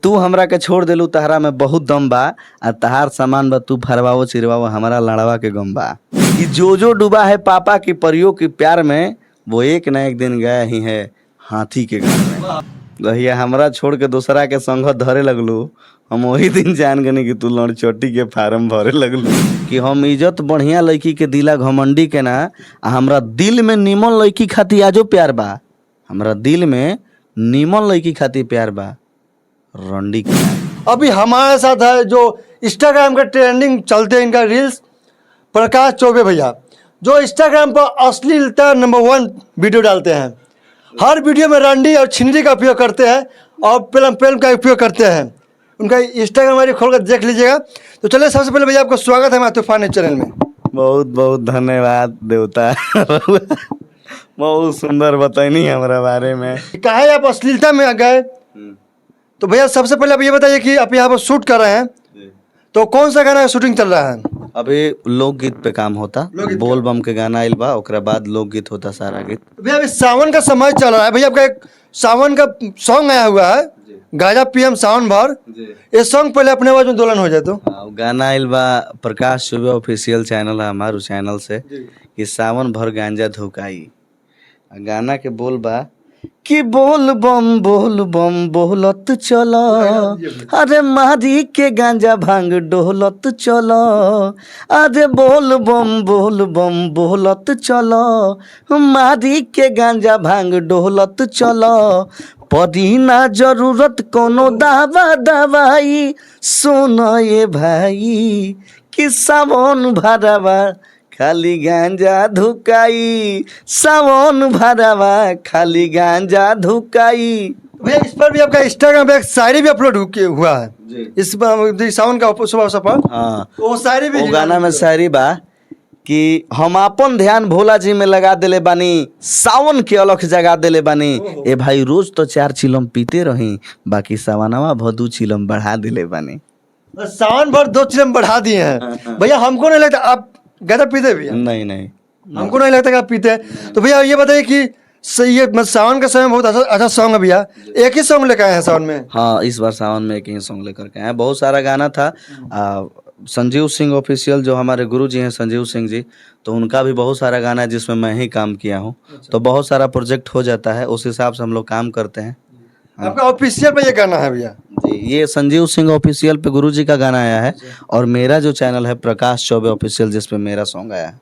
तू हमरा के छोड़ देलू तहरा में बहुत दम बा आ तहार सामान बा तू फरवाओ चिरवाओ हमारा लड़वा के गम बा। कि जो डूबा है पापा की परियों की प्यार में वो एक न एक दिन गया ही है हाथी के घर में। भैया हमरा छोड़ के दूसरा के संगत धरे लगलू, हम वही दिन जान गनी कि तू लड़चोटी के फार्म भरे लगलू। कि हम इज्जत बढ़िया लड़की के दिला घमंडी के ना, हमरा दिल में निमन लड़की खाती आजो प्यार बा, हमरा दिल में निमन लड़की खाती प्यार बा रंडी के। अभी हमारे साथ है जो इंस्टाग्राम के ट्रेंडिंग चलते हैं इनका रील्स, प्रकाश चौबे भैया, जो इंस्टाग्राम पर अश्लीलता नंबर 1 वीडियो डालते हैं। हर वीडियो में रंडी और छिंदी का उपयोग करते हैं और फिल्म का उपयोग करते हैं। उनका इंस्टाग्राम आई डी खोल कर देख लीजिएगा। तो चलिए सबसे पहले भैया आपका स्वागत है हमारे तूफान चैनल में। बहुत बहुत धन्यवाद देवता। बहुत सुंदर बताइनी हमारा बारे में। कहा आप अश्लीलता में आ गए, तो भैया सबसे पहले आप ये बताइए कि आप यहाँ पर शूट कर रहे हैं, तो कौन सा गाना शूटिंग चल रहा है? अभी लोकगीत पे काम होता, बोल बम के गाना आइल बा, ओकरा बाद लोकगीत होता सारा गीत। भैया अभी सावन का समय चल रहा है, भैया आपका एक सावन का सॉन्ग आया हुआ है, गाजा पीएम सावन भर। ये सॉन्ग पहले अपने आवाज में दोलन हो जाए तो। गाना आइल बा प्रकाश चौबे ऑफिशियल चैनल है हमारे चैनल से, कि सावन भर गांजा धुकाई। गाना के बोल बा कि बोल बम बोलत चलो, अरे मारी के गांजा भांग डोलत चलो, अरे बोल बम बोलत चलो, मारी के गांजा भांग डोलत चलो, पड़ी ना जरूरत कोनो दवाई, सुनो ये भाई कि सावन भरवा खाली गांजा धुकाई, सावन भरवा खाली गांजा धुकाई। भैया इस पर भी आपका इंस्टाग्राम पे एक शायरी भी अपलोड हुआ है इस सावन का सुबह पर। हाँ, वो शायरी भी, वो गाना में शायरी बा कि हम अपन ध्यान भोला जी में लगा देले बानी, सावन के अलख जगा देले बानी। ए भाई रोज तो 4 चिलम पीते रही, बाकी सावनवा भदू चिलम बढ़ा देले बानी। सावन भर 2 चिलम बढ़ा दिए हैं। भैया हमको नहीं लगता आप गाजा पीते भैया? नहीं, हमको नहीं लगता कि आप पीते हैं। तो भैया ये बताइए कि ये सावन का समय बहुत अच्छा सॉन्ग है भैया, एक ही सॉन्ग लेकर आए हैं सावन में? हाँ, इस बार सावन में एक ही सॉन्ग लेकर के आए। बहुत सारा गाना था। संजीव सिंह ऑफिशियल जो हमारे गुरु जी हैं संजीव सिंह जी, तो उनका भी बहुत सारा गाना है जिसमें मैं ही काम किया हूँ। तो बहुत सारा प्रोजेक्ट हो जाता है, उस हिसाब से हम लोग काम करते हैं। आपका ऑफिशियल पे ये गाना है भैया? जी, ये संजीव सिंह ऑफिशियल पे गुरु जी का गाना आया है, और मेरा जो चैनल है प्रकाश चौबे ऑफिशियल जिसपे मेरा सॉन्ग आया है।